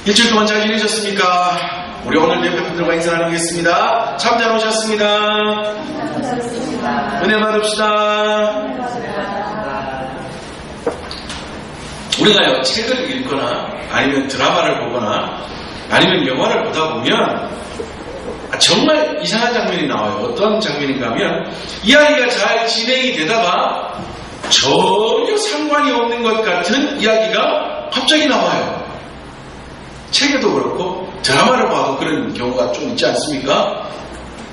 일주일 동안 잘 지내셨습니까? 우리 오늘 옆에 분들과 인사 나누겠습니다. 참 잘 오셨습니다. 은혜 받읍시다. 우리가요, 책을 읽거나 아니면 드라마를 보거나 아니면 영화를 보다 보면 정말 이상한 장면이 나와요. 어떤 장면인가 하면 이야기가 잘 진행이 되다가 전혀 상관이 없는 것 같은 이야기가 갑자기 나와요. 책에도 그렇고 드라마를 봐도 그런 경우가 좀 있지 않습니까?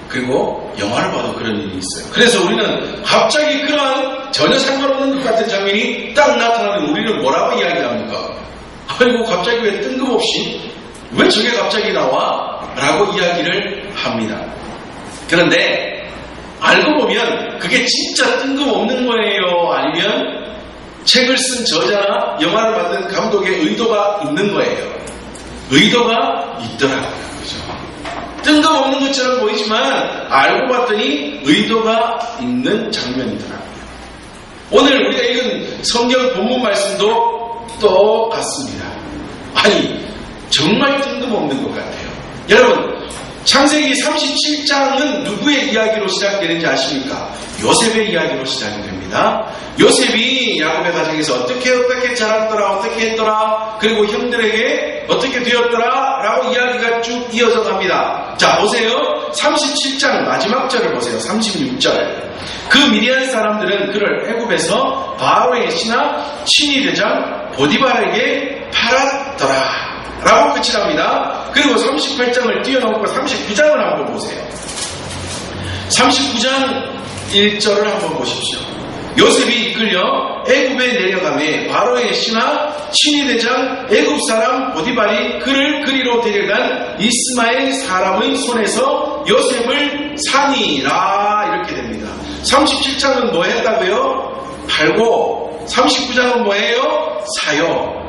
그리고 영화를 봐도 그런 일이 있어요. 그래서 우리는 갑자기 그러한 전혀 상관없는 것 같은 장면이 딱 나타나면 우리는 뭐라고 이야기합니까? 아이고 갑자기 왜 뜬금없이 왜 저게 갑자기 나와? 라고 이야기를 합니다. 그런데 알고 보면 그게 진짜 뜬금없는 거예요? 아니면 책을 쓴 저자나 영화를 만든 감독의 의도가 있는 거예요? 의도가 있더라고요. 그죠? 뜬금없는 것처럼 보이지만 알고 봤더니 의도가 있는 장면이더라고요. 오늘 우리가 읽은 성경 본문 말씀도 똑같습니다. 아니 정말 뜬금없는 것 같아요. 여러분 창세기 37장은 누구의 이야기로 시작되는지 아십니까? 요셉의 이야기로 시작이 됩니다. 요셉이 야곱의 가정에서 어떻게 자랐더라, 어떻게 했더라, 그리고 형들에게 어떻게 되었더라 라고 이야기가 쭉 이어져 갑니다. 자 보세요. 37장 마지막 절을 보세요. 36절. 그 미디안 사람들은 그를 애굽에서 바로의 신하 친위대장 보디발에게 팔았더라 라고 끝이 납니다. 그리고 38장을 뛰어넘고 39장을 한번 보세요. 39장 1절을 한번 보십시오. 요셉이 이끌려 애굽에 내려가매 바로의 신하 친위대장 애굽 사람 보디발이 그를 그리로 데려간 이스마엘 사람의 손에서 요셉을 사니라 이렇게 됩니다. 37장은 뭐 했다고요? 팔고 39장은 뭐예요? 사요.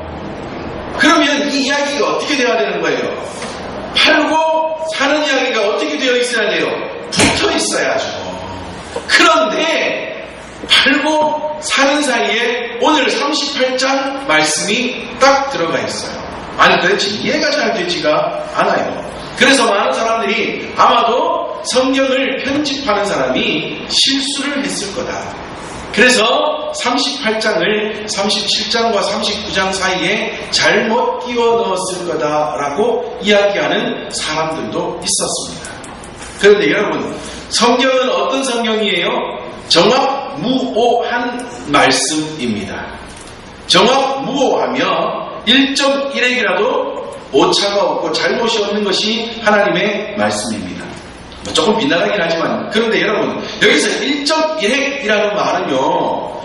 그러면 이 이야기가 어떻게 되어야 되는 거예요? 팔고 사는 이야기가 어떻게 되어 있어야 돼요? 붙어 있어야죠. 그런데 팔고 사는 사이에 오늘 38장 말씀이 딱 들어가 있어요. 아니 도대체 이해가 잘 되지가 않아요. 그래서 많은 사람들이 아마도 성경을 편집하는 사람이 실수를 했을 거다. 그래서 38장을 37장과 39장 사이에 잘못 끼워 넣었을 거다라고 이야기하는 사람들도 있었습니다. 그런데 여러분, 성경은 어떤 성경이에요? 정확무오한 말씀입니다. 정확무오하며 1.1핵이라도 오차가 없고 잘못이 없는 것이 하나님의 말씀입니다. 조금 빗나가긴 하지만 그런데 여러분 여기서 1.1핵이라는 말은요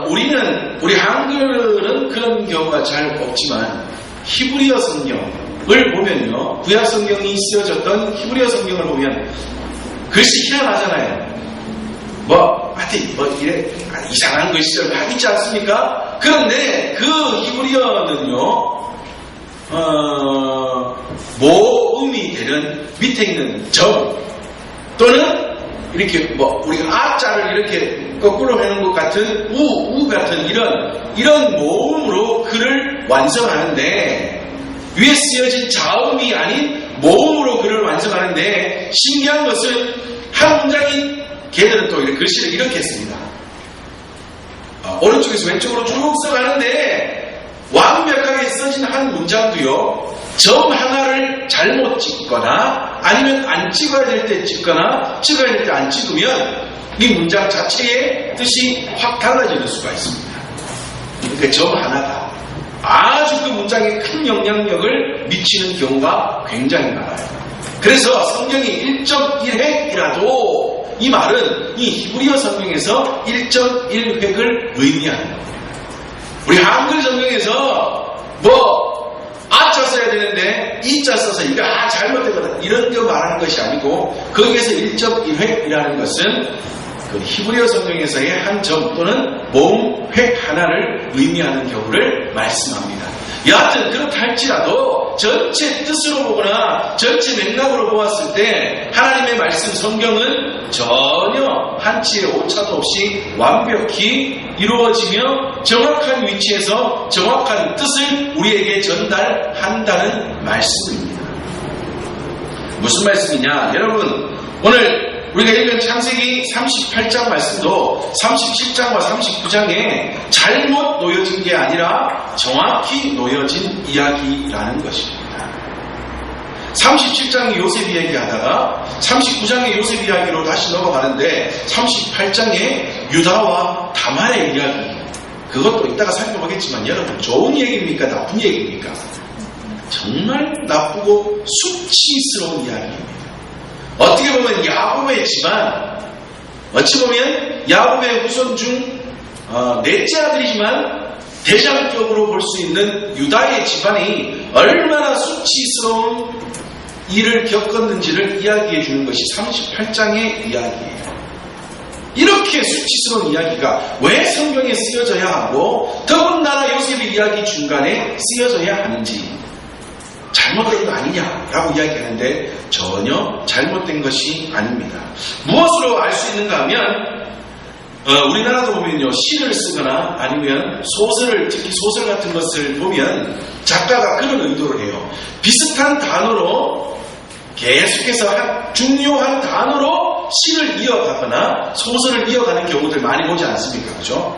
우리 한글은 그런 경우가 잘 없지만 히브리어 성경을 보면요 구약 성경이 쓰여졌던 히브리어 성경을 보면 글씨 희한하잖아요. 하여튼 이래 이상한 글씨를 막 있지 않습니까? 그런데 그 히브리어는요 모음이 되는 밑에 있는 점 또는 이렇게 우리가 아자를 이렇게 거꾸로 해놓은 것 같은 우 같은 이런 모음으로 글을 완성하는데 위에 쓰여진 자음이 아닌 모음으로 글을 완성하는데 신기한 것은 한 문장인 걔들은 또 이렇게 글씨를 이렇게 했습니다. 오른쪽에서 왼쪽으로 쭉 써가는데 완벽하게 써진 한 문장도요 점 하나를 잘못 찍거나 아니면 안 찍어야 될 때 찍거나 찍어야 될 때 안 찍으면 이 문장 자체의 뜻이 확 달라지는 수가 있습니다. 그러니까 점 하나가 아주 그 문장에 큰 영향력을 미치는 경우가 굉장히 많아요. 그래서 성경이 1.1획이라도 이 말은 이 히브리어 성경에서 1.1획을 의미하는 겁니다. 우리 한글 성경에서 아자 써야 되는데 이자 써서 이거 잘못되거든 이런 거 말하는 것이 아니고 거기에서 1.1획이라는 것은 그 히브리어 성경에서의 한 점 또는 모음 획 하나를 의미하는 경우를 말씀합니다. 여하튼 그렇다 할지라도 전체 뜻으로 보거나 전체 맥락으로 보았을 때 하나님의 말씀 성경은 전혀 한치의 오차도 없이 완벽히 이루어지며 정확한 위치에서 정확한 뜻을 우리에게 전달한다는 말씀입니다. 무슨 말씀이냐? 여러분, 오늘 우리가 읽은 창세기 38장 말씀도 37장과 39장에 잘못 놓여진 게 아니라 정확히 놓여진 이야기라는 것입니다. 37장이 요셉 이야기하다가 39장의 요셉 이야기로 다시 넘어가는데 38장의 유다와 다말의 이야기, 그것도 이따가 살펴보겠지만 여러분, 좋은 얘기입니까? 나쁜 얘기입니까? 정말 나쁘고 수치스러운 이야기입니다. 어떻게 보면 야곱의 집안, 어찌 보면 야곱의 후손 중 넷째 아들이지만 대장격으로 볼 수 있는 유다의 집안이 얼마나 수치스러운 일을 겪었는지를 이야기해 주는 것이 38장의 이야기예요. 이렇게 수치스러운 이야기가 왜 성경에 쓰여져야 하고 더군다나 요셉의 이야기 중간에 쓰여져야 하는지, 잘못된 거 아니냐라고 이야기하는데 전혀 잘못된 것이 아닙니다. 무엇으로 알 수 있는가 하면 우리나라도 보면요, 시를 쓰거나 아니면 소설을, 특히 소설 같은 것을 보면 작가가 그런 의도를 해요. 비슷한 단어로 계속해서 중요한 단어로 시를 이어가거나 소설을 이어가는 경우들 많이 보지 않습니까? 그죠?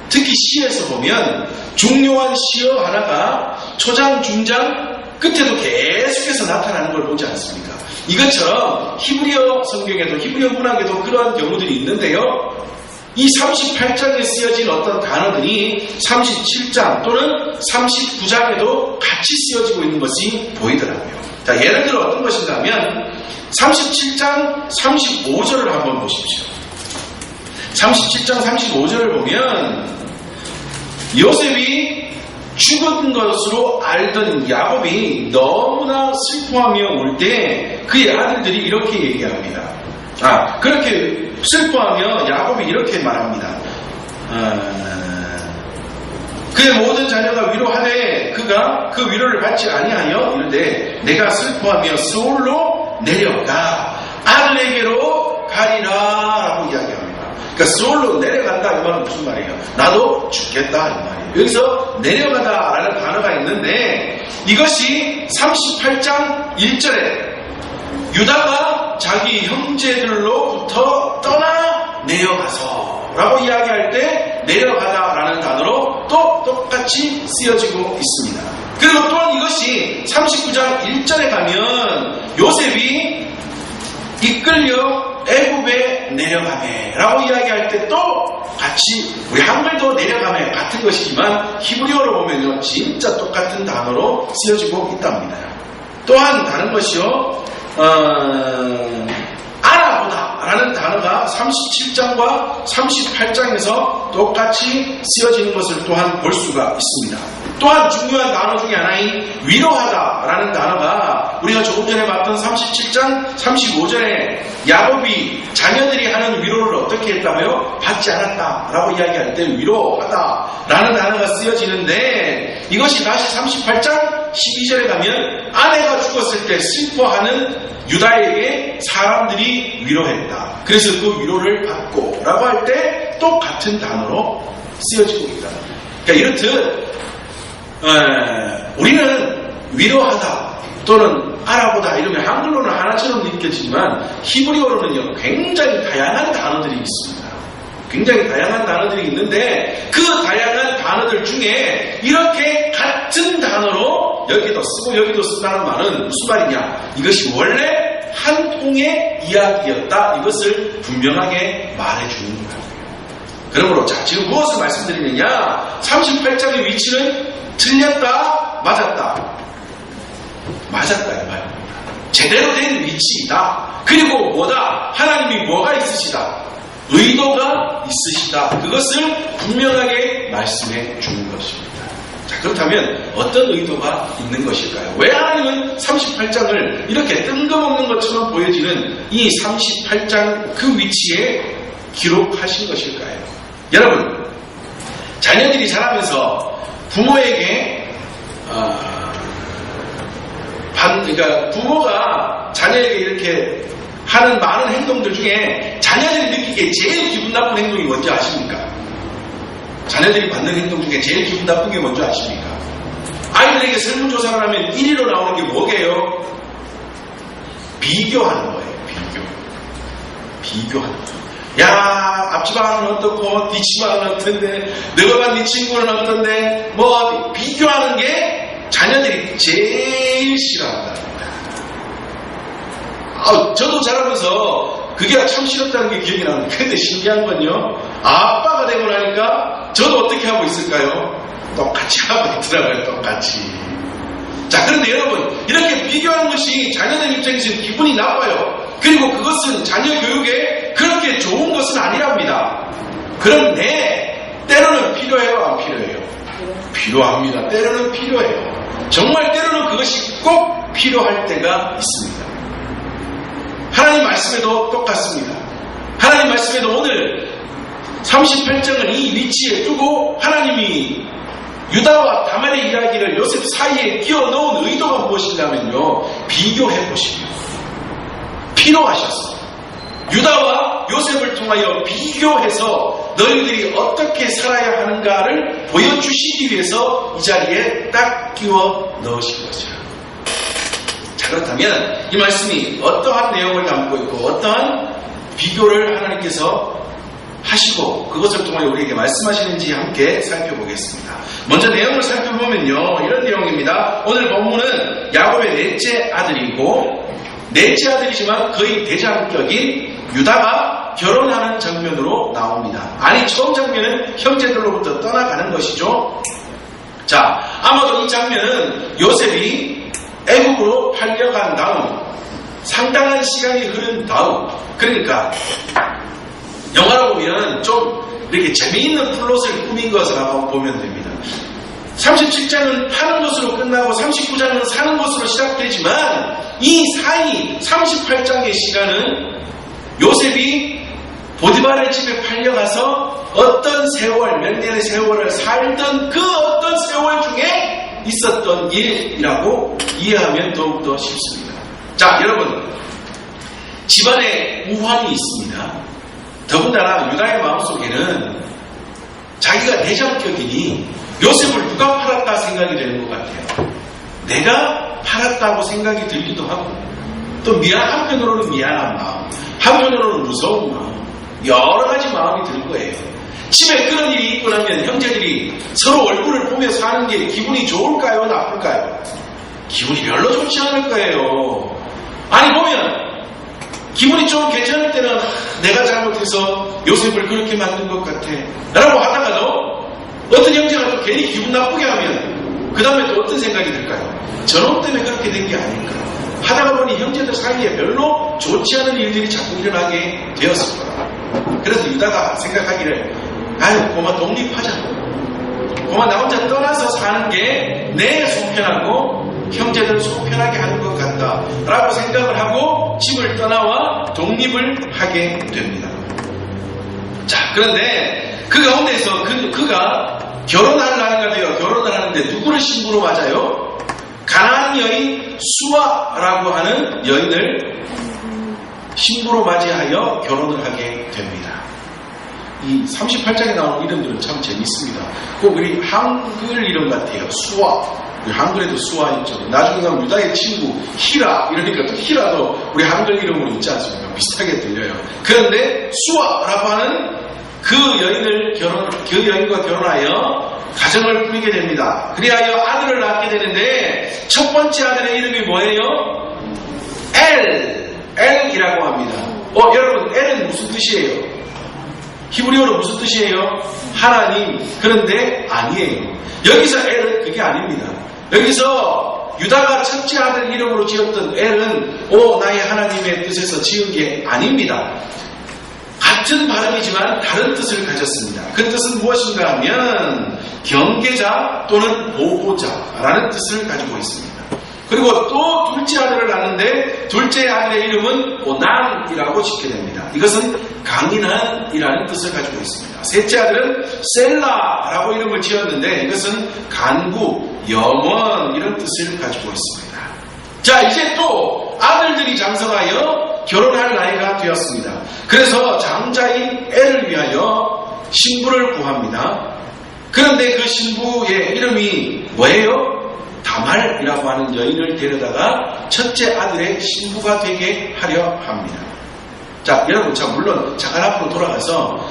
특히 시에서 보면 중요한 시어 하나가 초장, 중장, 끝에도 계속해서 나타나는 걸 보지 않습니까? 이것처럼 히브리어 성경에도, 히브리어 문학에도 그러한 경우들이 있는데요. 이 38장에 쓰여진 어떤 단어들이 37장 또는 39장에도 같이 쓰여지고 있는 것이 보이더라고요. 자, 예를 들어 어떤 것인가 하면 37장 35절을 한번 보십시오. 37장 35절을 보면 요셉이 죽은 것으로 알던 야곱이 너무나 슬퍼하며 울 때 그의 아들들이 이렇게 얘기합니다. 그렇게 슬퍼하며 야곱이 이렇게 말합니다. 그의 모든 자녀가 위로하되 그가 그 위로를 받지 아니하여 이르되 내가 슬퍼하며 스올로 내려가 아들에게로 가리라 라고 이야기합니다. 그러니까 스올로 내려간다 이 말은 무슨 말이에요? 나도 죽겠다 이 말이에요. 여기서 내려가다 라는 단어가 있는데 이것이 38장 1절에 유다가 자기 형제들로부터 떠나 내려가서 라고 이야기할 때 내려가다 라는 단어로 또 똑같이 쓰여지고 있습니다. 그리고 또한 이것이 39장 1절에 가면 요셉이 이끌려 애굽에 내려가매 라고 이야기할 때 또 같이, 우리 한글도 내려가매 같은 것이지만 히브리어로 보면요 진짜 똑같은 단어로 쓰여지고 있답니다. 또한 다른 것이요, 알아보다 라는 단어가 37장과 38장에서 똑같이 쓰여지는 것을 또한 볼 수가 있습니다. 또한 중요한 단어 중에 하나인 위로하다 라는 단어가 우리가 조금 전에 봤던 37장 35절에 야곱이 자녀들이 하는 위로를 어떻게 했다고요? 받지 않았다 라고 이야기할 때 위로하다 라는 단어가 쓰여지는데 이것이 다시 38장 12절에 가면 아내가 죽었을 때 슬퍼하는 유다에게 사람들이 위로했다. 그래서 그 위로를 받고 라고 할 때 똑같은 단어로 쓰여지고 있다. 그러니까 이렇듯 우리는 위로하다 또는 알아보다 이러면 한글로는 하나처럼 느껴지지만 히브리어로는요 굉장히 다양한 단어들이 있습니다. 굉장히 다양한 단어들이 있는데 그 다양한 단어들 중에 이렇게 같은 단어로 여기도 쓰고 여기도 쓴다는 말은 무슨 말이냐? 이것이 원래 한 통의 이야기였다. 이것을 분명하게 말해주는 거예요. 그러므로 자, 지금 무엇을 말씀드리느냐? 38장의 위치는 틀렸다, 맞았다. 맞았다 이 말입니다. 제대로 된 위치이다. 그리고 뭐다? 하나님이 뭐가 있으시다. 의도가 있으시다. 그것을 분명하게 말씀해 주는 것입니다. 자, 그렇다면 어떤 의도가 있는 것일까요? 왜 하나님은 38장을 이렇게 뜬금없는 것처럼 보여지는 이 38장 그 위치에 기록하신 것일까요? 여러분, 자녀들이 자라면서 부모에게 그러니까 부모가 자녀에게 이렇게 하는 많은 행동들 중에 자녀들이 느끼기에 제일 기분 나쁜 행동이 뭔지 아십니까? 자녀들이 받는 행동 중에 제일 기분 나쁜 게 뭔지 아십니까? 아이들에게 설문조사를 하면 1위로 나오는 게 뭐게요? 비교하는 거예요. 비교하는 거. 야, 앞집안은 어떻고 뒷집안은 어떤데 너가 간 네 친구는 어떤데 뭐 비교하는 게 자녀들이 제일 싫어한다는 거야. 저도 자라면서 그게 참 싫었다는 게 기억이 나는데, 근데 신기한 건요, 아빠가 되고 나니까 저도 어떻게 하고 있을까요? 똑같이 하고 있더라고요. 똑같이. 자, 그런데 여러분, 이렇게 비교하는 것이 자녀들 입장에서는 기분이 나빠요. 그리고 그것은 자녀 교육에 그렇게 좋은 것은 아니랍니다. 그런데 때로는 필요해요, 안 필요해요? 필요합니다. 때로는 필요해요. 정말 때로는 그것이 꼭 필요할 때가 있습니다. 하나님 말씀에도 똑같습니다. 하나님 말씀에도 오늘 38장을 이 위치에 두고 하나님이 유다와 다말의 이야기를 요셉 사이에 끼워 넣은 의도가 무엇인가면요, 비교해 보십니다. 필요하셨어. 유다와 요셉을 통하여 비교해서 너희들이 어떻게 살아야 하는가를 보여주시기 위해서 이 자리에 딱 끼워 넣으신 거죠. 자, 그렇다면 이 말씀이 어떠한 내용을 담고 있고 어떠한 비교를 하나님께서 하시고 그것을 통해 우리에게 말씀하시는지 함께 살펴보겠습니다. 먼저 내용을 살펴보면요, 이런 내용입니다. 오늘 본문은 야곱의 넷째 아들이고, 넷째 아들이지만 거의 대장격인 유다가 결혼하는 장면으로 나옵니다. 아니, 처음 장면은 형제들로부터 떠나가는 것이죠. 자, 아마도 이 장면은 요셉이 애국으로 팔려간 다음 상당한 시간이 흐른 다음, 그러니까 영화로 보면 좀 이렇게 재미있는 플롯을 꾸민 것을 한번 보면 됩니다. 37장은 파는 것으로 끝나고 39장은 사는 것으로 시작되지만 이 사이 38장의 시간은 요셉이 보디발의 집에 팔려가서 어떤 세월, 몇 년의 세월을 살던 그 어떤 세월 중에 있었던 일이라고 이해하면 더욱더 쉽습니다. 자, 여러분, 집안에 우환이 있습니다. 더군다나 유다의 마음속에는 자기가 대장격이니 요셉을 누가 팔았다 생각이 되는 것 같아요. 내가 팔았다고 생각이 들기도 하고, 또 한편으로는 미안한 마음, 한편으로는 무서운 마음, 여러 가지 마음이 들 거예요. 집에 그런 일이 있고 나면 형제들이 서로 얼굴을 보며 사는 게 기분이 좋을까요, 나쁠까요? 기분이 별로 좋지 않을 거예요. 아니, 보면 기분이 좀 괜찮을 때는 내가 잘못해서 요셉을 그렇게 만든 것 같아 라고 하다가도 어떤 형제가 또 괜히 기분 나쁘게 하면 그 다음에 또 어떤 생각이 들까요? 저놈 때문에 그렇게 된 게 아닐까 하다가 보니 형제들 사이에 별로 좋지 않은 일들이 자꾸 일어나게 되었을 거라. 그래서 유다가 생각하기를, 아유, 고마 독립하자, 고마 나 혼자 떠나서 사는 게 내 속편하고 형제들 속편하게 하는 것 같다 라고 생각을 하고 집을 떠나와 독립을 하게 됩니다. 자, 그런데 그 가운데서 그가 결혼할 나이가 되어 결혼을 하는데 누구를 신부로 맞아요? 가나안 여인 수아라고 하는 여인을 신부로 맞이하여 결혼을 하게 됩니다. 이 38장에 나오는 이름들은 참 재밌습니다. 꼭 우리 한글 이름 같아요. 수아. 한글에도 수아 있죠. 나중에 가면 유다의 친구 히라, 이러니까 또 히라도 우리 한글 이름으로 있지 않습니까? 비슷하게 들려요. 그런데 수아라고 하는 그 여인과 결혼하여 가정을 꾸리게 됩니다. 그리하여 아들을 낳게 되는데 첫 번째 아들의 이름이 뭐예요? 엘이라고 합니다. 여러분, 엘은 무슨 뜻이에요? 히브리어로 무슨 뜻이에요? 하나님. 그런데 아니에요. 여기서 엘은 그게 아닙니다. 여기서 유다가 첫째 아들 이름으로 지었던 엘은 나의 하나님의 뜻에서 지은 게 아닙니다. 같은 발음이지만 다른 뜻을 가졌습니다. 그 뜻은 무엇인가 하면 경계자 또는 보호자라는 뜻을 가지고 있습니다. 그리고 또 둘째 아들을 낳는데 둘째 아들의 이름은 오난이라고 짓게 됩니다. 이것은 강인한이라는 뜻을 가지고 있습니다. 셋째 아들은 셀라라고 이름을 지었는데 이것은 간구, 영원 이런 뜻을 가지고 있습니다. 자, 이제 또 아들들이 장성하여 결혼할 나이가 되었습니다. 그래서 장자인 엘을 위하여 신부를 구합니다. 그런데 그 신부의 이름이 뭐예요? 다말이라고 하는 여인을 데려다가 첫째 아들의 신부가 되게 하려 합니다. 자, 여러분, 물론 잠깐 앞으로 돌아가서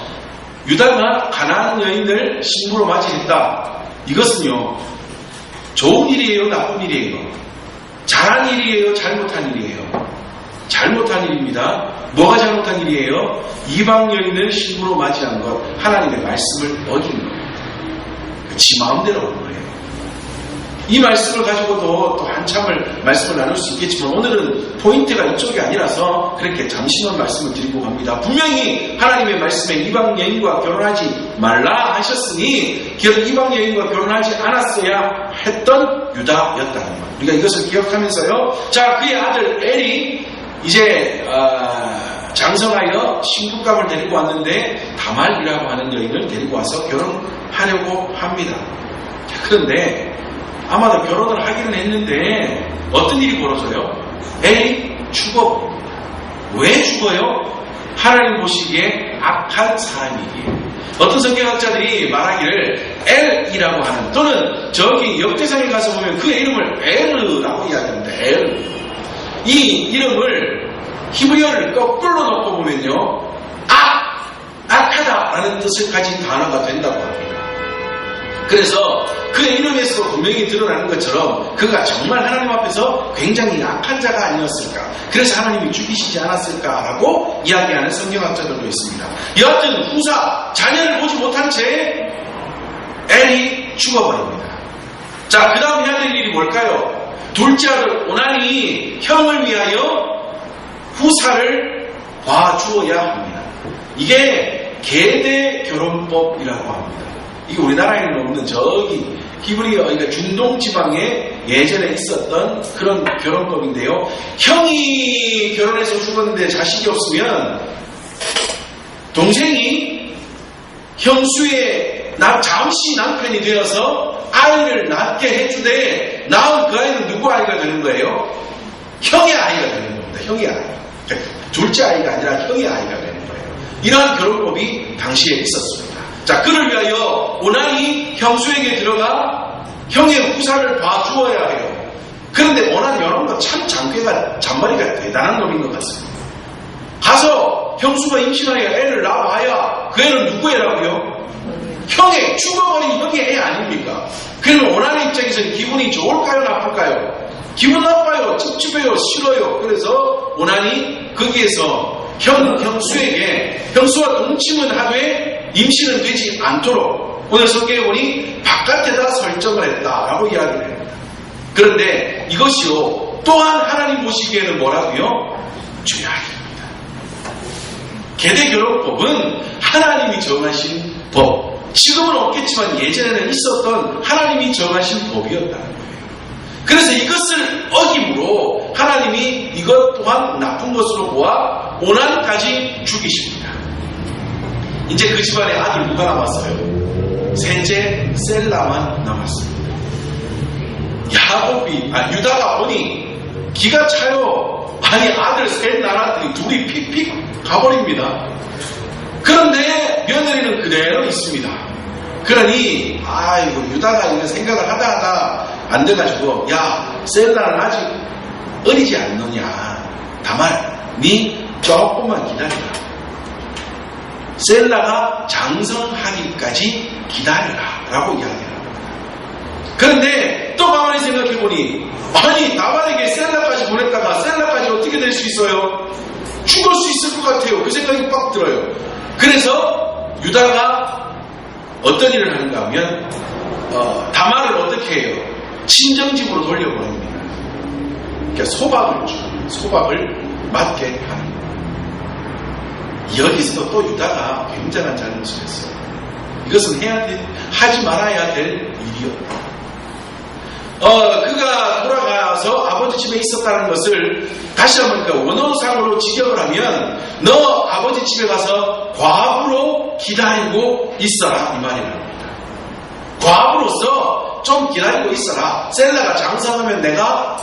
유다가 가나안 여인을 신부로 맞이했다. 이것은요, 좋은 일이에요, 나쁜 일이에요? 잘한 일이에요, 잘못한 일이에요? 잘못한 일입니다. 뭐가 잘못한 일이에요? 이방 여인을 신부로 맞이한 것, 하나님의 말씀을 어긴 것. 지 마음대로 한 거예요. 이 말씀을 가지고도 또 한참을 말씀을 나눌 수 있겠지만 오늘은 포인트가 이쪽이 아니라서 그렇게 잠시만 말씀을 드리고 갑니다. 분명히 하나님의 말씀에 이방 여인과 결혼하지 말라 하셨으니 이방 여인과 결혼하지 않았어야 했던 유다였다는 것. 우리가 이것을 기억하면서요. 자, 그의 아들 엘이 이제 장성하여 신부감을 데리고 왔는데 다말이라고 하는 여인을 데리고 와서 결혼하려고 합니다. 자, 그런데 아마도 결혼을 하기는 했는데 어떤 일이 벌어져요? 엘이 죽어버립니다. 왜 죽어요? 하나님 보시기에 악한 사람이기에. 어떤 성경학자들이 말하기를 엘이라고 하는, 또는 저기 역대상에 가서 보면 그의 이름을 에르라고 이야기합니다. 에르. 이 이름을 히브리어를 거꾸로 놓고 보면요, 악하다라는 뜻을 가진 단어가 된다고 합니다. 그래서 그의 이름에서 분명히 드러나는 것처럼 그가 정말 하나님 앞에서 굉장히 악한 자가 아니었을까, 그래서 하나님이 죽이시지 않았을까라고 이야기하는 성경학자들도 있습니다. 여하튼 후사, 자녀를 보지 못한 채 엘이 죽어버립니다. 자, 그 다음 해야 될 일이 뭘까요? 둘째 아들 오난이 형을 위하여 후사를 봐주어야 합니다. 이게 계대 결혼법이라고 합니다. 이게 우리나라에는 없는 저기 히브리어, 그러니까 중동 지방에 예전에 있었던 그런 결혼법인데요. 형이 결혼해서 죽었는데 자식이 없으면 동생이 형수의 잠시 남편이 되어서 아이를 낳게 해주되 낳은 그 아이는 누구 아이가 되는 거예요? 형의 아이가 되는 겁니다. 형의 아이. 둘째 아이가 아니라 형의 아이가 되는 거예요. 이러한 결혼법이 당시에 있었습니다. 자, 그를 위하여 오난이 형수에게 들어가 형의 후사를 봐주어야 해요. 그런데 오난 여러분도 참 잔머리가 대단한 놈인 것 같습니다. 가서 형수가 임신하여 애를 낳아야 그 애는 누구 애라고요? 형의, 죽어버린 형의 애 아닙니까? 그러면 오난의 입장에서는 기분이 좋을까요, 나쁠까요? 기분 나빠요, 찝찝해요, 싫어요. 그래서 오난이 거기에서 형수에게, 형수와 동침은 하되 임신은 되지 않도록 오늘 성경에 보니 바깥에다 설정을 했다라고 이야기를 합니다. 그런데 이것이요, 또한 하나님 보시기에는 뭐라고요? 죄악입니다. 계대결혼법은 하나님이 정하신 법, 지금은 없겠지만 예전에는 있었던 하나님이 정하신 법이었다는 거예요. 그래서 이것을 어김으로 하나님이 이것 또한 나쁜 것으로 보아 오난까지 죽이십니다. 이제 그 집안에 아들 누가 남았어요? 셋째 셀라만 남았습니다. 유다가 보니 기가 차요. 아니, 아들 셋 낳았더니 둘이 픽픽 가버립니다. 그런데 며느리는 그대로 있습니다. 그러니 아이고, 유다가 이런 생각을 하다 안 돼가지고, 야, 셀라는 아직 어리지 않느냐, 다만 니 조금만 기다려라. 셀라가 장성하기까지 기다려라 라고 이야기를 합니다. 그런데 또 가만히 생각해보니, 아니, 다만에게 셀라까지 보냈다가 셀라까지 어떻게 될 수 있어요? 죽을 수 있을 것 같아요. 그 생각이 빡 들어요. 그래서 유다가 어떤 일을 하는가 하면 다말을 어떻게 해요? 친정집으로 돌려보냅니다. 그러니까 소박을 맡게 하는 거예요. 여기서도 또 유다가 굉장한 잘못을 했어요. 이것은 하지 말아야 될 일이었다. 그가 돌아가서 아버지 집에 있었다는 것을 다시 한번 원어상으로 직역을 하면, 너 아버지 집에 가서 과부로 기다리고 있어라, 이 말이 나옵니다. 과부로서 좀 기다리고 있어라. 셀라가 장성하면 내가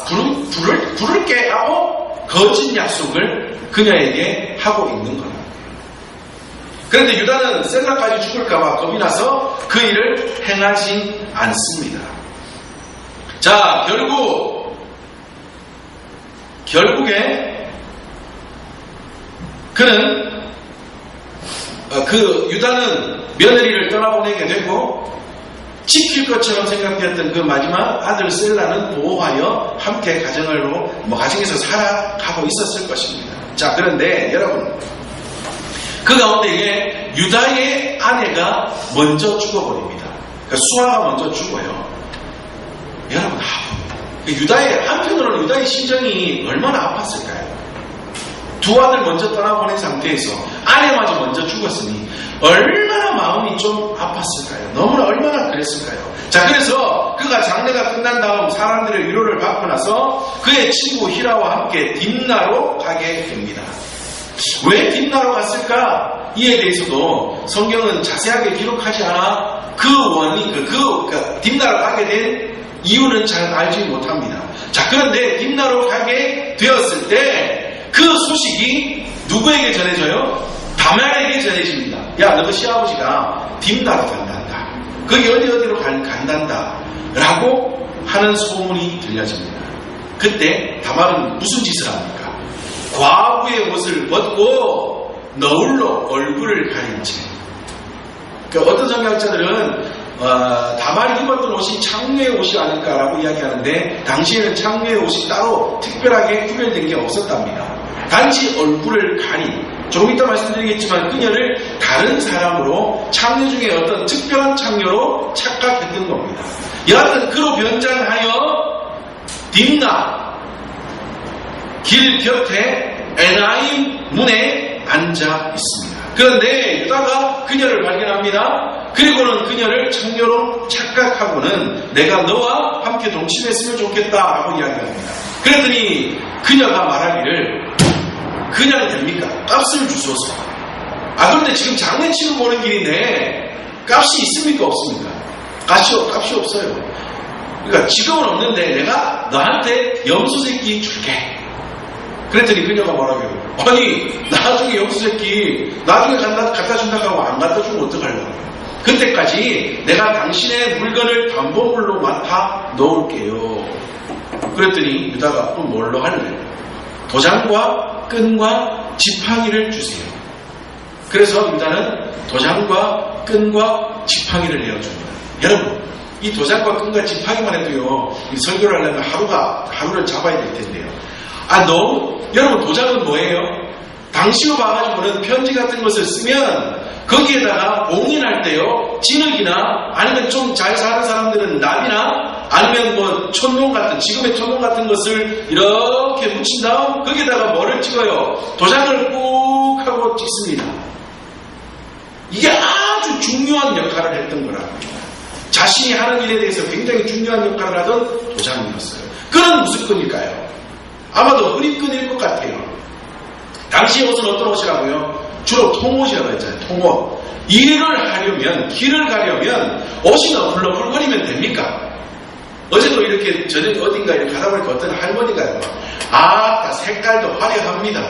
부를게 하고 거짓 약속을 그녀에게 하고 있는 거예요. 그런데 유다는 셀라까지 죽을까봐 겁이 나서 그 일을 행하지 않습니다. 자, 결국에 그는 유다는 며느리를 떠나보내게 되고 지킬 것처럼 생각되었던 그 마지막 아들 셀라는 보호하여 함께 가정에서 살아가고 있었을 것입니다. 자, 그런데 여러분, 그 가운데에 유다의 아내가 먼저 죽어버립니다. 그러니까 수아가 먼저 죽어요. 여러분, 한편으로는 유다의 심정이 얼마나 아팠을까요? 두 아들 먼저 떠나보낸 상태에서 아내마저 먼저 죽었으니 얼마나 마음이 좀 아팠을까요? 너무나 얼마나 그랬을까요? 자, 그래서 그가 장례가 끝난 다음 사람들의 위로를 받고 나서 그의 친구 히라와 함께 딥나로 가게 됩니다. 왜 딥나로 갔을까? 이에 대해서도 성경은 자세하게 기록하지 않아 딥나로 가게 된 이유는 잘 알지 못합니다. 자, 그런데 딥나로 가게 되었을 때 그 소식이 누구에게 전해져요? 다말에게 전해집니다. 야, 너희 시아버지가 딥나로 간단다. 거기 어디로 간단다. 라고 하는 소문이 들려집니다. 그때 다말은 무슨 짓을 합니까? 과부의 옷을 벗고 너울로 얼굴을 가린 채. 그러니까 어떤 성경학자들은 다말이 입었던 옷이 창녀의 옷이 아닐까라고 이야기하는데 당시에는 창녀의 옷이 따로 특별하게 구별된 게 없었답니다. 단지 얼굴을 가린, 조금 이따 말씀드리겠지만 그녀를 다른 사람으로 창녀 중에 어떤 특별한 창녀로 착각했던 겁니다. 여하튼 그로 변장하여 딥나 길 곁에 에나임 문에 앉아 있습니다. 그런데 유다가 그녀를 발견합니다. 그리고는 그녀를 창녀로 착각하고는 내가 너와 함께 동침했으면 좋겠다라고 이야기합니다. 그랬더니 그녀가 말하기를 그냥 됩니까? 값을 주소서. 그런데 지금 장례치러 보는 길인데 값이 있습니까? 없습니까? 값이 없어요. 그러니까 지금은 없는데 내가 너한테 염소새끼 줄게. 그랬더니 그녀가 뭐라고요? 아니, 나중에 염소새끼 나중에 갖다 준다고 하고 안 갖다 주면 어떡하려고. 그때까지 내가 당신의 물건을 담보물로 맡아 놓을게요. 그랬더니 유다가 또 뭘로 할래? 도장과 끈과 지팡이를 주세요. 그래서 유다는 도장과 끈과 지팡이를 내어줍니다. 여러분, 이 도장과 끈과 지팡이만 해도요, 설교를 하려면 하루를 잡아야 될 텐데요. 여러분, 도장은 뭐예요? 당시로 봐가지고는 편지 같은 것을 쓰면 거기에다가 봉인할 때요, 진흙이나 아니면 좀 잘 사는 사람들은 납이나 아니면 뭐 촌농 같은, 지금의 촌농 같은 것을 이렇게 묻힌 다음 거기에다가 뭐를 찍어요? 도장을 꾹 하고 찍습니다. 이게 아주 중요한 역할을 했던 거랍니다. 자신이 하는 일에 대해서 굉장히 중요한 역할을 하던 도장이었어요. 끈은 무슨 끈일까요? 아마도 허리끈일 것 같아요. 당시의 옷은 어떤 옷이라고요? 주로 통옷이라고 했잖아요. 통옷. 길을 가려면 옷이 너풀렁풀거리면 됩니까? 어제도 이렇게 저녁 어딘가 이렇게 가다 보니까 어떤 할머니가 색깔도 화려합니다.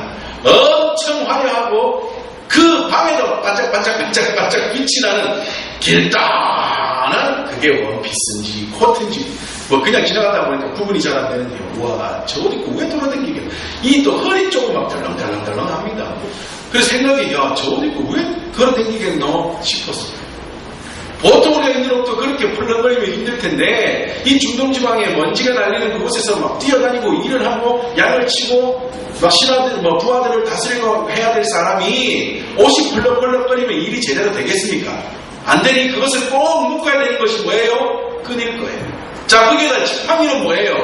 엄청 화려하고 그 밤에도 반짝반짝 빛이 나는 길다란 그게 원피스인지 코트인지 뭐 그냥 지나가다 보니까 구분이 잘 안 되는데요. 와, 저 옷 입고 왜 돌아다니게? 이 또 허리 쪽은 막 덜렁덜렁합니다. 그래서 생각이, 저 옷 입고 왜 걸어다니겠노 싶었어요. 보통 우리가 힘든 옷도 그렇게 펄렁거리면 힘들 텐데 이 중동지방에 먼지가 날리는 그곳에서 막 뛰어다니고 일을 하고 양을 치고 막 신하들, 부하들을 다스리고 해야 될 사람이 옷이 펄렁펄렁거리면 일이 제대로 되겠습니까? 안 되니 그것을 꼭 묶어야 되는 것이 뭐예요? 끈일 거예요. 자, 거기에다 지팡이는 뭐예요?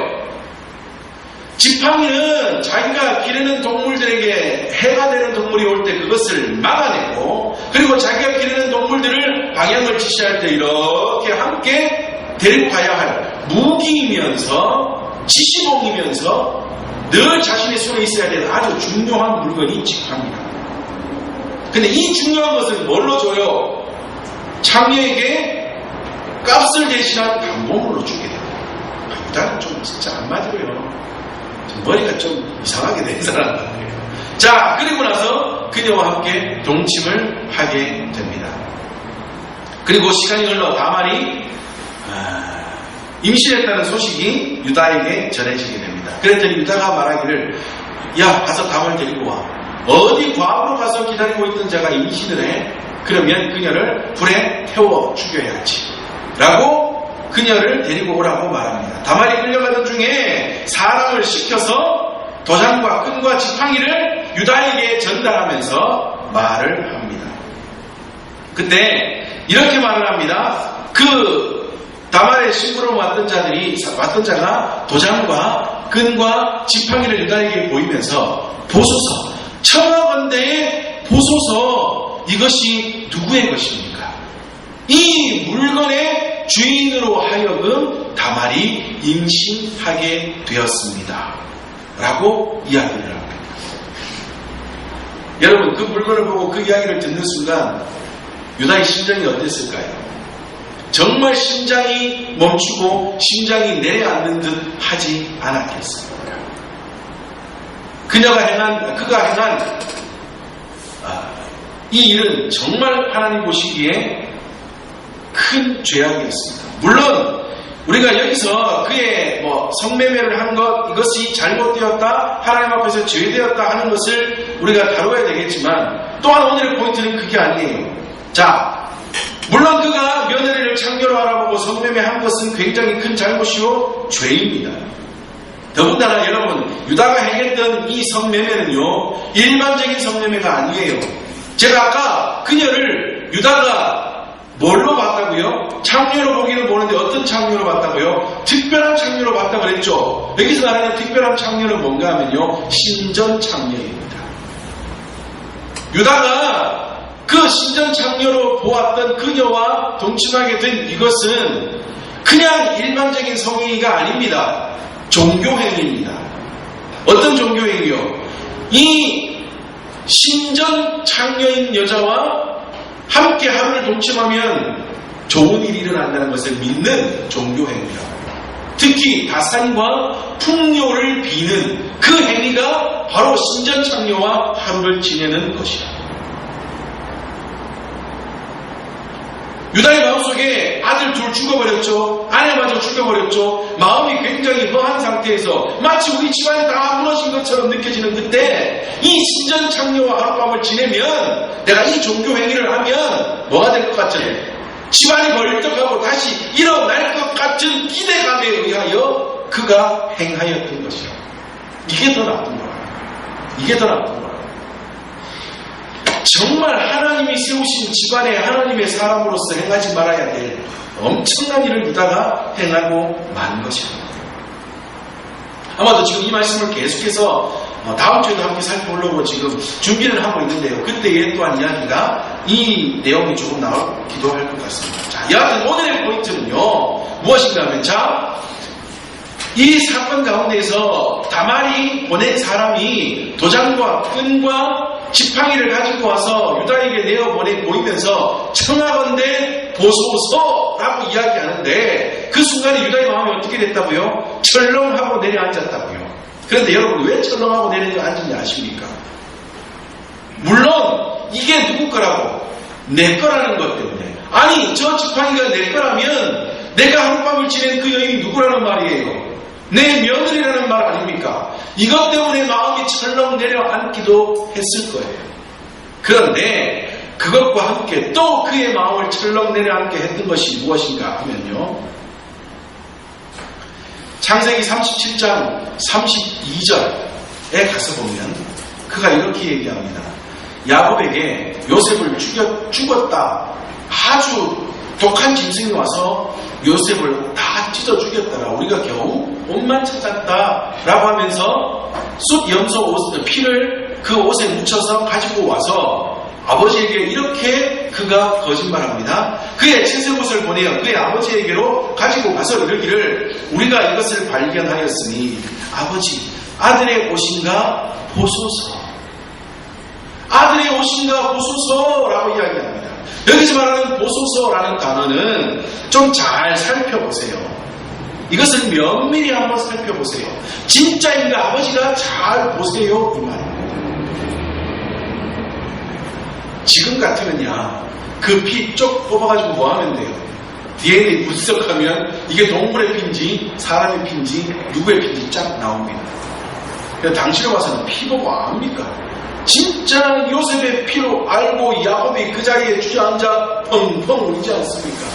지팡이는 자기가 기르는 동물들에게 해가 되는 동물이 올 때 그것을 막아내고, 그리고 자기가 기르는 동물들을 방향을 지시할 때 이렇게 함께 데리고 가야 할 무기이면서 지시봉이면서 늘 자신의 손에 있어야 되는 아주 중요한 물건이 지팡이다. 근데 이 중요한 것을 뭘로 줘요? 창녀에게 값을 대신한 담보물로 주게 됩니다. 유다는 좀 진짜 안 맞아요. 좀 머리가 좀 이상하게 된 사람 같아요. 자, 그리고 나서 그녀와 함께 동침을 하게 됩니다. 그리고 시간이 흘러 다말이 임신했다는 소식이 유다에게 전해지게 됩니다. 그랬더니 유다가 말하기를, 야, 가서 다말 데리고 와. 어디 과부로 가서 기다리고 있던 자가 임신을 해. 그러면 그녀를 불에 태워 죽여야지. 라고 그녀를 데리고 오라고 말합니다. 다말이 끌려가던 중에 사람을 시켜서 도장과 끈과 지팡이를 유다에게 전달하면서 말을 합니다. 그때 이렇게 말을 합니다. 다말의 심부름 왔던 자가 도장과 끈과 지팡이를 유다에게 보이면서 보소서, 청하건대에 보소서, 이것이 누구의 것입니까? 이 물건의 주인으로 하여금 다말이 임신하게 되었습니다. 라고 이야기를 합니다. 여러분, 그 물건을 보고 그 이야기를 듣는 순간 유다의 심정이 어땠을까요? 정말 심장이 멈추고 심장이 내려앉는 듯 하지 않았겠습니까? 그가 행한 이 일은 정말 하나님 보시기에 큰 죄악이었습니다. 물론 우리가 여기서 그의 성매매를 한 것, 이것이 잘못되었다, 하나님 앞에서 죄되었다 하는 것을 우리가 다뤄야 되겠지만, 또한 오늘의 포인트는 그게 아니에요. 자, 물론 그가 며느리를 창녀로 알아보고 성매매한 것은 굉장히 큰 잘못이요 죄입니다. 더군다나 여러분, 유다가 행했던 이 성매매는요 일반적인 성매매가 아니에요. 제가 아까 그녀를 유다가 뭘로 봤다고요? 창녀로 보기는 보는데 어떤 창녀로 봤다고요? 특별한 창녀로 봤다고 그랬죠. 여기서 말하는 특별한 창녀는 뭔가 하면요 신전 창녀입니다. 유다가 그 신전 창녀로 보았던 그녀와 동침하게 된 이것은 그냥 일반적인 성행위가 아닙니다. 종교행위입니다. 어떤 종교행위요? 이 신전 창녀인 여자와 함께 하루를 동침하면 좋은 일이 일어난다는 것을 믿는 종교행위라고. 특히 다산과 풍요를 비는 그 행위가 바로 신전 창녀와 하루를 지내는 것이다. 유다의 마음속에 아들 둘 죽어버렸죠. 아내마저 죽어버렸죠. 마음이 굉장히 허한 상태에서 마치 우리 집안이 다 무너진 것처럼 느껴지는 그때 이 신전 창녀와 하룻밤을 지내면 내가 이 종교 행위를 하면 뭐가 될 것 같잖아요. 집안이 벌떡하고 다시 일어날 것 같은 기대감에 의하여 그가 행하였던 것이요. 이게 더 나쁜 거야. 이게 더 나쁜 거야. 정말 하나님이 세우신 집안에 하나님의 사람으로서 행하지 말아야 될 엄청난 일을 유다가 행하고 만 것입니다. 아마도 지금 이 말씀을 계속해서 다음 주에도 함께 살펴보려고 지금 준비를 하고 있는데요. 그때에 또한 이야기가 이 내용이 조금 나오기도 할 것 같습니다. 자, 여하튼 오늘의 포인트는요 무엇인가 하면, 자, 이 사건 가운데에서 다말이 보낸 사람이 도장과 끈과 지팡이를 가지고 와서 유다에게 내어보내 보이면서 청하건대 보소서라고 이야기하는데, 그 순간에 유다의 마음이 어떻게 됐다고요? 철렁하고 내려앉았다고요. 그런데 여러분, 왜 철렁하고 내려앉았냐 아십니까? 물론 이게 누구 거라고? 내 거라는 것 때문에. 아니, 저 지팡이가 내 거라면 내가 하룻밤을 지낸 그 여인이 누구라는 말이에요? 내 며느리라는 말 아닙니까? 이것 때문에 마음이 철렁 내려앉기도 했을 거예요. 그런데 그것과 함께 또 그의 마음을 철렁 내려앉게 했던 것이 무엇인가 하면요, 창세기 37장 32절에 가서 보면 그가 이렇게 얘기합니다. 야곱에게 요셉을 죽었다. 아주 독한 짐승이 와서 요셉을 다 찢어 죽였다가 우리가 겨우 옷만 찾았다 라고 하면서 숫 염소 피를 그 옷에 묻혀서 가지고 와서 아버지에게 이렇게 그가 거짓말합니다. 그의 채색옷을 보내어 그의 아버지에게로 가지고 가서 이르기를, 우리가 이것을 발견하였으니 아버지, 아들의 옷인가 보소서. 아들의 옷인가 보소서 라고 이야기합니다. 여기서 말하는 보소서라는 단어는 좀 잘 살펴보세요. 이것을 면밀히 한번 살펴보세요. 진짜인가 아버지가 잘 보세요 이 말입니다. 지금 같으면야 그 피 쪽 뽑아가지고 뭐 하면 돼요? DNA 분석하면 이게 동물의 피인지 사람의 피인지 누구의 피인지 쫙 나옵니다. 그래서 당신에 와서는 피 보고 압니까? 진짜 요셉의 피로 알고 야곱이 그 자리에 주저앉아 펑펑 울지 않습니까?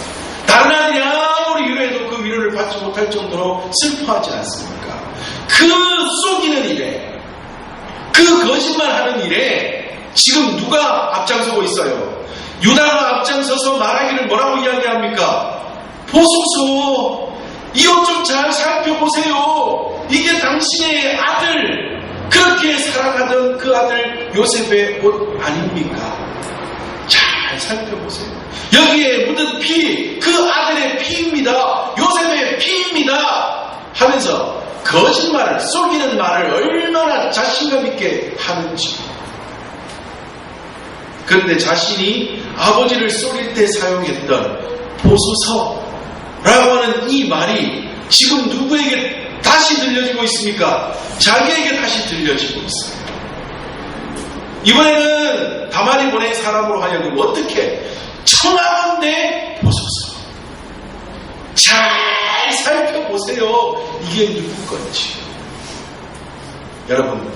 다른 아들이 아무리 위로해도 그 위로를 받지 못할 정도로 슬퍼하지 않습니까? 그 속이는 일에, 그 거짓말하는 일에 지금 누가 앞장서고 있어요? 유다가 앞장서서 말하기를 뭐라고 이야기합니까? 보소서, 이 옷 좀 잘 살펴보세요. 이게 당신의 아들, 그렇게 사랑하던 그 아들 요셉의 옷 아닙니까? 잘 살펴보세요. 여기에 묻은 피, 그 아들의 피입니다. 요셉의 피입니다. 하면서 거짓말을, 속이는 말을 얼마나 자신감 있게 하는지. 그런데 자신이 아버지를 속일 때 사용했던 보소서라고 하는 이 말이 지금 누구에게 다시 들려지고 있습니까? 자기에게 다시 들려지고 있어요. 이번에는 다말이 보낸 사람으로 하여금 어떻게 청하건대 보소서. 잘 살펴보세요. 이게 누구 건지. 여러분,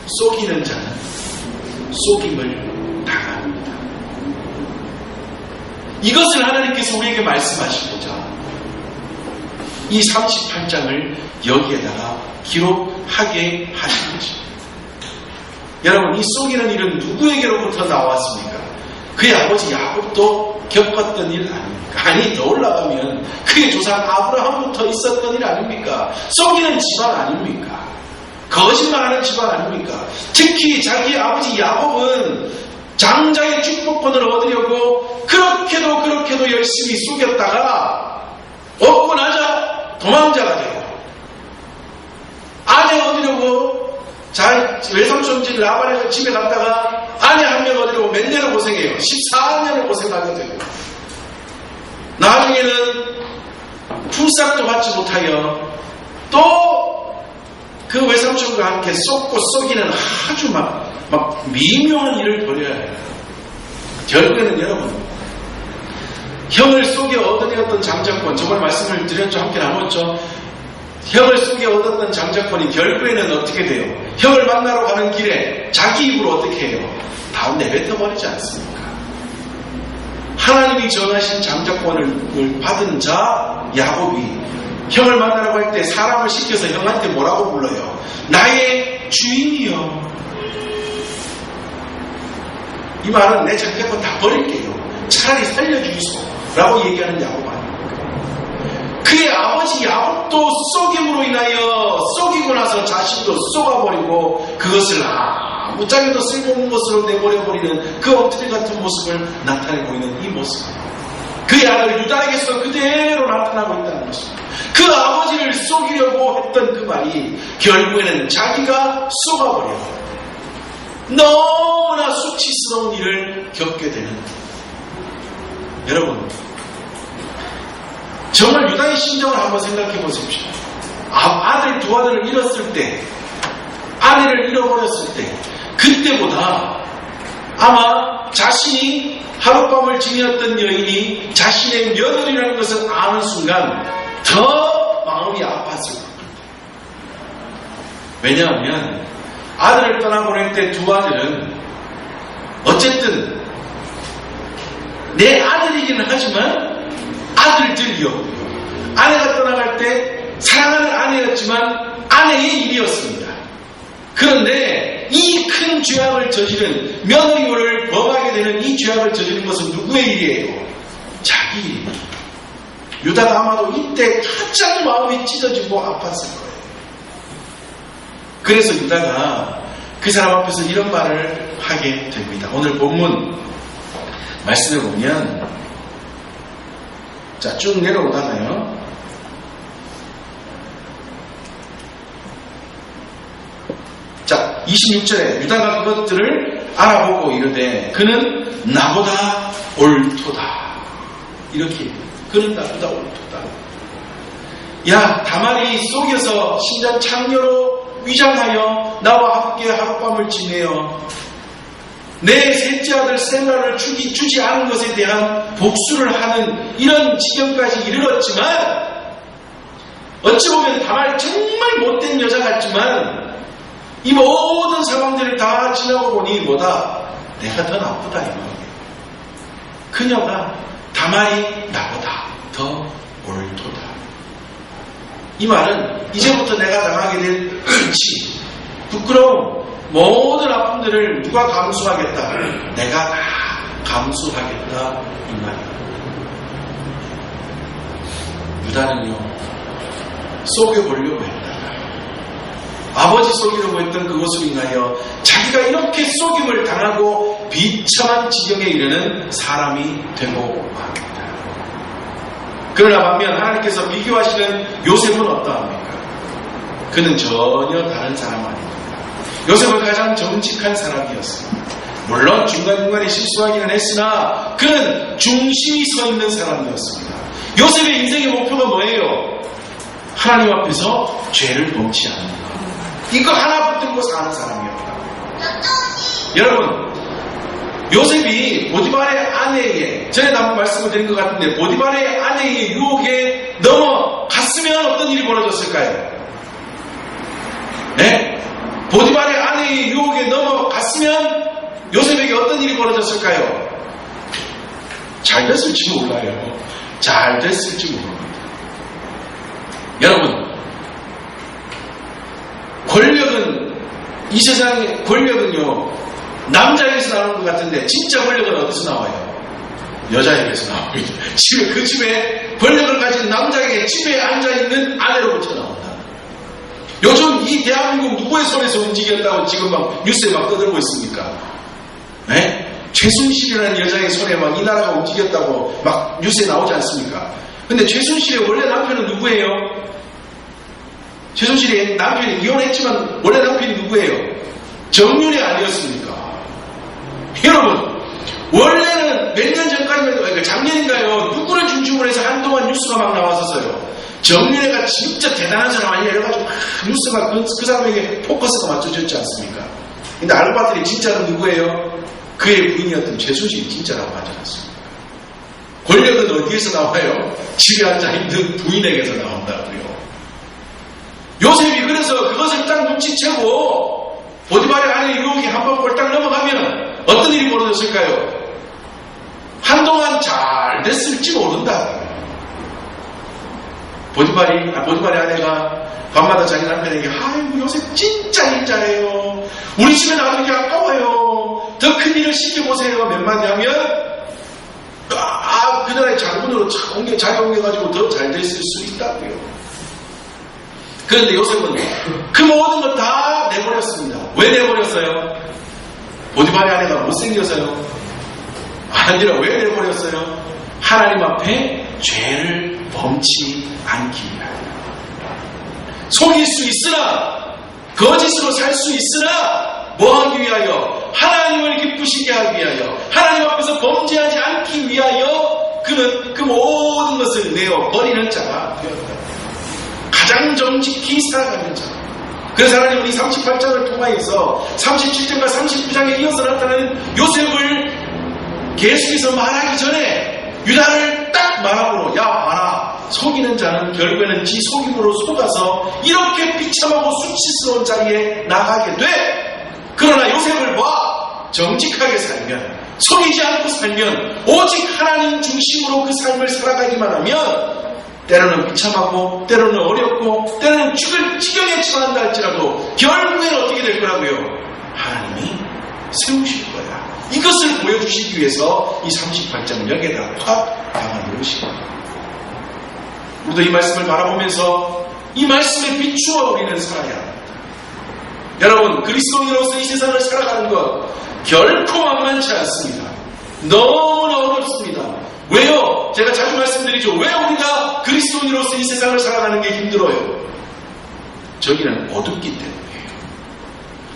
속이는 자는 속임을 당합니다. 이것을 하나님께서 우리에게 말씀하시고자 이 38장을 여기에다가 기록하게 하신 것입니다. 여러분, 이 속이는 일은 누구에게로부터 나왔습니까? 그의 아버지 야곱도 겪었던 일 아닙니까? 아니, 더 올라가면 그의 조상 아브라함부터 있었던 일 아닙니까? 속이는 집안 아닙니까? 거짓말하는 집안 아닙니까? 특히 자기 아버지 야곱은 장자의 축복권을 얻으려고 그렇게도 열심히 속였다가 얻고 나자 도망자가 되고, 아내 얻으려고 외삼촌집 라반에서 집에 갔다가 아내 한 명 얻으려고 몇 년을 고생해요. 14년을 고생하게 되고, 나중에는 풀싹도 받지 못하여 또 그 외삼촌과 함께 속고 속이는 아주 막 미묘한 일을 벌여야 해요. 결국에는 여러분, 형을 속여 얻어내었던 장자권, 저번에 말씀을 드렸죠. 함께 나눴죠. 형을 속여 얻었던 장자권이 결국에는 어떻게 돼요? 형을 만나러 가는 길에 자기 입으로 어떻게 해요? 다 내뱉어버리지 않습니까? 하나님이 정하신 장자권을 받은 자 야곱이 형을 만나러 갈 때 사람을 시켜서 형한테 뭐라고 불러요? 나의 주인이요. 이 말은 내 장자권 다 버릴게요. 차라리 살려주이소 라고 얘기하는 야곱 아닙니까? 그의 아버지 야곱도 속임으로 인하여 속이고 나서 자신도 속아버리고 그것을 아무짝에도 쓸모없는 것으로 내버려버리는 그 엉터리 같은 모습을 나타내고 있는 이 모습, 그의 아들 유다에게서 그대로 나타나고 있다는 것입니다. 그 아버지를 속이려고 했던 그 말이 결국에는 자기가 속아버려 너무나 수치스러운 일을 겪게 되는. 여러분, 정말 유다의 심정을 한번 생각해 보십시오. 아들 두 아들을 잃었을 때, 아내를 잃어버렸을 때, 그때보다 아마 자신이 하룻밤을 지녔던 여인이 자신의 며느리라는 것을 아는 순간 더 마음이 아팠을 겁니다. 왜냐하면 아들을 떠나보낼 때 두 아들은 어쨌든 내 아들이기는 하지만 아들들이었고요. 아내가 떠나갈 때 사랑하는 아내였지만 아내의 일이었습니다. 그런데 이 큰 죄악을 저지른, 며느리를 범하게 되는 이 죄악을 저지른 것은 누구의 일이에요? 자기 일입니다. 유다가 아마도 이때 가장 마음이 찢어지고 아팠을 거예요. 그래서 유다가 그 사람 앞에서 이런 말을 하게 됩니다. 오늘 본문 말씀을 보면, 자, 쭉 내려오다가요, 자, 26절에 유다가 그것들을 알아보고 이르되 그는 나보다 옳도다. 이렇게 그는 나보다 옳도다. 야, 다말이 속여서 신전 창녀로 위장하여 나와 함께 하룻밤을 지내어 내 셋째 아들 셀라를 주지 않은 것에 대한 복수를 하는 이런 지경까지 이르렀지만, 어찌 보면 다말이 정말 못된 여자 같지만 이 모든 상황들을 다 지나고 보니 뭐다? 내가 더 나쁘다 이 말이에요. 그녀가 다말이 나보다 더 옳도다. 이 말은 이제부터 내가 당하게 될 수치, 부끄러움, 모든 아픔들을 누가 감수하겠다? 내가 다 감수하겠다 이 말이에요. 유다는요, 속여보려고 했다가 아버지 속이려고 했던 그것으로 인하여 자기가 이렇게 속임을 당하고 비참한 지경에 이르는 사람이 되고 맙니다. 그러나 반면 하나님께서 비교하시는 요셉은 어떠합니까? 그는 전혀 다른 사람 아닙니다. 요셉은 가장 정직한 사람이었습니다. 물론 중간중간에 실수하기는 했으나 그는 중심이 서 있는 사람이었습니다. 요셉의 인생의 목표가 뭐예요? 하나님 앞에서 죄를 범치 않는 것. 이거 하나 붙들고 사는 사람이었다. 여러분, 요셉이 보디발의 아내에게, 전에 한번 말씀을 드린 것 같은데, 보디발의 아내의 유혹에 넘어갔으면 어떤 일이 벌어졌을까요? 네? 보디발의 아내의 유혹에 넘어갔으면 요셉에게 어떤 일이 벌어졌을까요? 잘 됐을지 몰라요. 잘 됐을지 모릅니다. 여러분, 권력은, 이 세상의 권력은요, 남자에게서 나오는 것 같은데 진짜 권력은 어디서 나와요? 여자에게서 나옵니다. 그 집에 권력을 가진 남자에게 집에 앉아있는 아내로부터 나온다. 요즘 이 대한민국 누구의 손에서 움직였다고 지금 막 뉴스에 막 떠들고 있습니까? 네? 최순실이라는 여자의 손에 막 이 나라가 움직였다고 막 뉴스에 나오지 않습니까? 근데 최순실의 원래 남편은 누구예요? 최순실의 남편이 이혼했지만 원래 남편이 누구예요? 정윤이 아니었습니까? 여러분, 원래는 몇 년 전까지만 해도, 그러니까 작년인가요? 누구를 중심으로 해서 한동안 뉴스가 막 나왔었어요. 정윤회가 진짜 대단한 사람 아니냐 이래가지고 뉴스가 그 사람에게 포커스가 맞춰졌지 않습니까? 근데 알고 봤더니 진짜는 누구예요? 그의 부인이었던 최순실이 진짜라고 맞춰졌습니다. 권력은 어디에서 나와요? 집에 앉아있는 부인에게서 나온다고요. 요셉이 그래서 그것을 딱 눈치채고 보디발의 아내의 유혹이 한번 꼴딱 넘어가면 어떤 일이 벌어졌을까요? 한동안 잘 됐을지 모른다. 보디발의 아내가 밤마다 자기 남편에게 아이고 요셉 진짜 일 잘해요. 우리 집에 놔두기 아까워요. 더 큰 일을 시켜보세요. 몇 마디 하면 그날의 장군으로 자기 옮겨가지고 더 잘 됐을 수 있다고요. 그런데 요셉은 그 모든 것 다 내버렸습니다. 왜 내버렸어요? 보디발의 아내가 못생겨서요? 아니라 왜 내버렸어요? 하나님 앞에 죄를 범치 않기 위하여. 속일 수 있으나 거짓으로 살 수 있으나 뭐하기 위하여? 하나님을 기쁘시게 하기 위하여, 하나님 앞에서 범죄하지 않기 위하여 그는 그 모든 것을 내어버리는 자가 되었다. 가장 정직히 살아가는 자. 그래서 하나님은 이 38장을 통하여서 37장과 39장에 이어서 나타나는 요셉을 계속해서 말하기 전에 유다를 딱 말하므로, 야 봐라, 속이는 자는 결국에는 지 속임으로 속아서 이렇게 비참하고 수치스러운 자리에 나가게 돼. 그러나 요셉을 봐, 정직하게 살면, 속이지 않고 살면, 오직 하나님 중심으로 그 삶을 살아가기만 하면 때로는 비참하고 때로는 어렵고 때로는 죽을 지경에 처한다 할지라도 결국에는 어떻게 될 거라고요? 하나님이 세우실 거야. 이것을 보여주시기 위해서 이 38장을 여기에다 팍 담아놓으신 거예요. 우리도 이 말씀을 바라보면서 이 말씀에 비추어 우리는 살아야 합니다. 여러분, 그리스도인으로서 이 세상을 살아가는 것 결코 만만치 않습니다. 너무나 어렵습니다. 왜요? 제가 자주 말씀드리죠. 왜 우리가 그리스도인으로서 이 세상을 살아가는 게 힘들어요? 저기는 어둡기 때문이에요.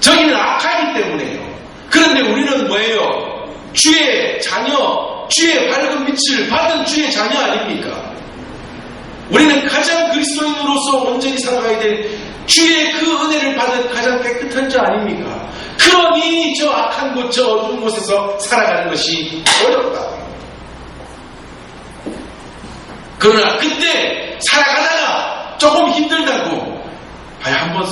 저기는 악하기 때문이에요. 그런데 우리는 뭐예요? 주의 자녀, 주의 밝은 빛을 받은 주의 자녀 아닙니까? 우리는 가장 그리스도인으로서 온전히 살아가야 될 주의 그 은혜를 받은 가장 깨끗한 자 아닙니까? 그러니 저 악한 곳, 저 어두운 곳에서 살아가는 것이 어렵다. 그러나 그때 살아가다가 조금 힘들다고 한번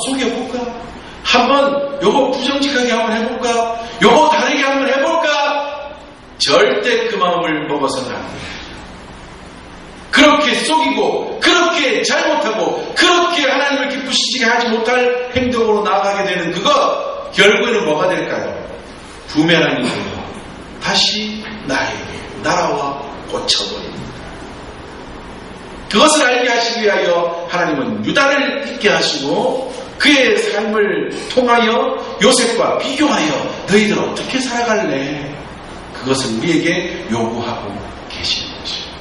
속여볼까? 한번 요거 부정직하게 한번 해볼까? 요거 다르게 한번 해볼까? 절대 그 마음을 먹어서는 안 돼요. 그렇게 속이고 그렇게 잘못하고 그렇게 하나님을 기쁘시게 하지 못할 행동으로 나아가게 되는 그것, 결국에는 뭐가 될까요? 부메랑이 되어 다시 나에게 날아와 꽂혀버립니다. 그것을 알게 하시기 위하여 하나님은 유다를 있게 하시고 그의 삶을 통하여 요셉과 비교하여 너희들 어떻게 살아갈래? 그것을 우리에게 요구하고 계시는 것입니다.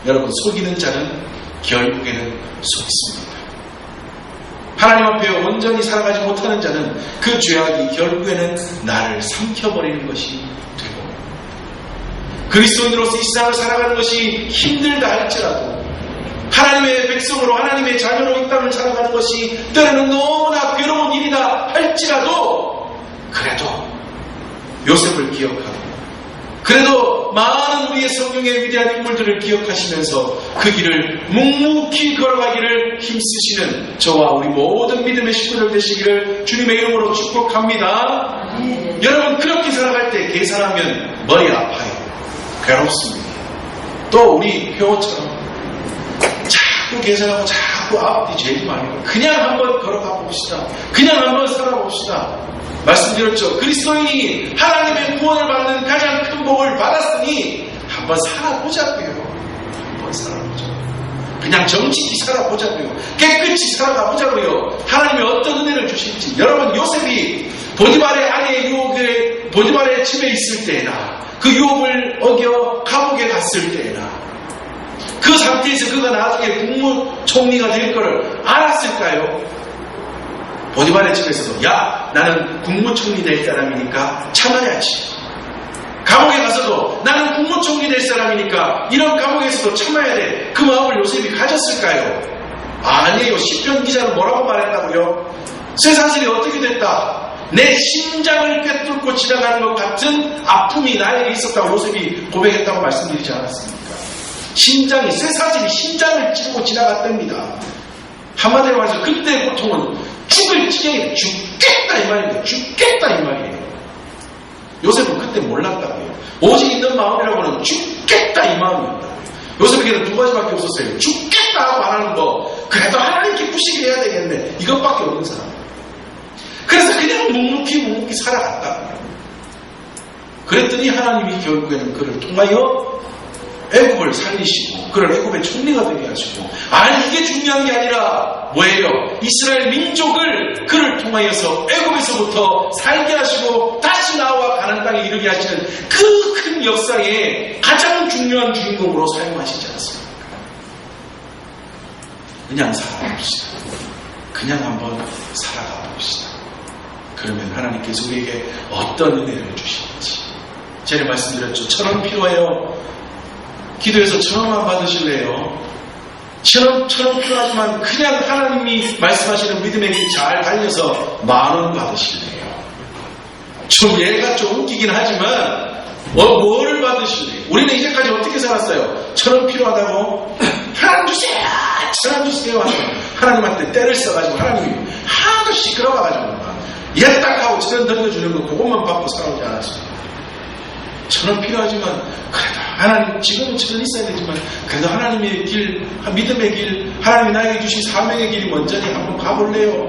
여러분, 속이는 자는 결국에는 속습니다. 하나님 앞에 온전히 살아가지 못하는 자는 그 죄악이 결국에는 나를 삼켜버리는 것이 되고, 그리스도인으로서 이 세상을 살아가는 것이 힘들다 할지라도, 하나님의 백성으로 하나님의 자녀로 이 땅을 살아가는 것이 때로는 너무나 괴로운 일이다 할지라도, 그래도 요셉을 기억하고 그래도 많은 우리의 성경의 위대한 인물들을 기억하시면서 그 길을 묵묵히 걸어가기를 힘쓰시는 저와 우리 모든 믿음의 식구들 되시기를 주님의 이름으로 축복합니다. 여러분, 그렇게 살아갈 때 계산하면 머리 아파요. 괴롭습니다. 또 우리 표어처럼 자꾸 계산하고 자꾸 앞뒤 재지 말고 그냥 한번 걸어가 봅시다. 그냥 한번 살아봅시다. 말씀드렸죠. 그리스도인이 하나님의 구원을 받는 가장 큰 복을 받았으니 한번 살아보자고요. 한번 살아보자. 그냥 정직히 살아보자고요. 깨끗이 살아가보자고요. 하나님이 어떤 은혜를 주실지. 여러분, 요셉이 보디발의 아내의 유혹에, 보디발의 집에 있을 때나 그 유혹을 어겨 감옥에 갔을 때나 그 상태에서 그가 나중에 국무총리가 될 것을 알았을까요? 보디발의 집에서도 야, 나는 국무총리 될 사람이니까 참아야지. 감옥에 가서도 나는 국무총리 될 사람이니까 이런 감옥에서도 참아야 돼. 그 마음을 요셉이 가졌을까요? 아니에요. 시편 기자는 뭐라고 말했다고요? 쇠사슬이 어떻게 됐다? 내 심장을 꿰뚫고 지나가는 것 같은 아픔이 나에게 있었다고 요셉이 고백했다고 말씀드리지 않았습니까? 심장이, 쇠사슬이 심장을 찌르고 지나갔답니다. 한마디로 말해서 그때 고통은 죽을 지경에 죽겠다 이 말입니다. 죽겠다 이 말이에요. 요셉은 그때 몰랐다고요. 오직 있는 마음이라고는 죽겠다 이 마음입니다. 요셉에게는 두 가지밖에 없었어요. 죽겠다 하고 안 하는 거, 그래도 하나님 기쁘시게 해야 되겠네, 이것밖에 없는 사람. 그래서 그냥 묵묵히 살아갔다고요. 그랬더니 하나님이 결국에는 그를 통하여 애굽을 살리시고 그를 애굽의 총리가 되게 하시고, 아니 이게 중요한 게 아니라 뭐예요? 이스라엘 민족을 그를 통하여서 애굽에서부터 살게 하시고 다시 나와 가나안 땅에 이르게 하시는 그 큰 역사의 가장 중요한 주인공으로 사용하시지 않습니까? 그냥 살아봅시다. 그냥 한번 살아가 봅시다. 그러면 하나님께서 우리에게 어떤 은혜를 주시는지. 제가 말씀드렸죠. 1,000원 필요해요. 기도해서 1,000원만 받으실래요? 1,000원 필요하지만 그냥 하나님이 말씀하시는 믿음의 길 잘 달려서 10,000원 받으실래요? 좀 얘가 좀 웃기긴 하지만 뭐를 받으실래요? 우리는 이제까지 어떻게 살았어요? 1,000원 필요하다고 하나님 주세요! 1,000원 주세요! 하나님한테 때를 써가지고 하나님이 하도 시끄러워가지고 얘 딱 하고 1,000원 던져주는 거 그것만 받고 살아오지 않았습니다. 1,000원 필요하지만 그래도 하나님, 지금은 1,000원 있어야 되지만 그래도 하나님의 길, 믿음의 길, 하나님이 나에게 주신 사명의 길이 먼저니 한번 가볼래요?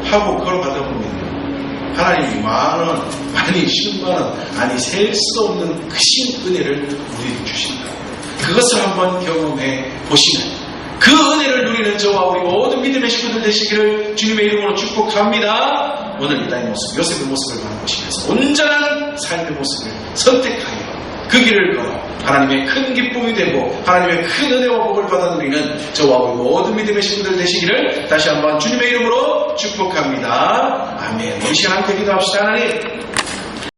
하고 걸어가다 보면 하나님이 10,000원, 아니 100,000원, 아니 셀 수 없는 그 신 은혜를 우리에게 주신다. 그것을 한번 경험해 보시면 그 은혜를 누리는 저와 우리 모든 믿음의 식구들 되시기를 주님의 이름으로 축복합니다. 오늘 이 땅의 모습, 요셉의 모습을 바라보시면서 온전한 삶의 모습을 선택하여 그 길을 걸어 하나님의 큰 기쁨이 되고 하나님의 큰 은혜와 복을 받아 누리는 저와 우리 모든 믿음의 식구들 되시기를 다시 한번 주님의 이름으로 축복합니다. 아멘. 이 시간 함께 기도합시다. 하나님,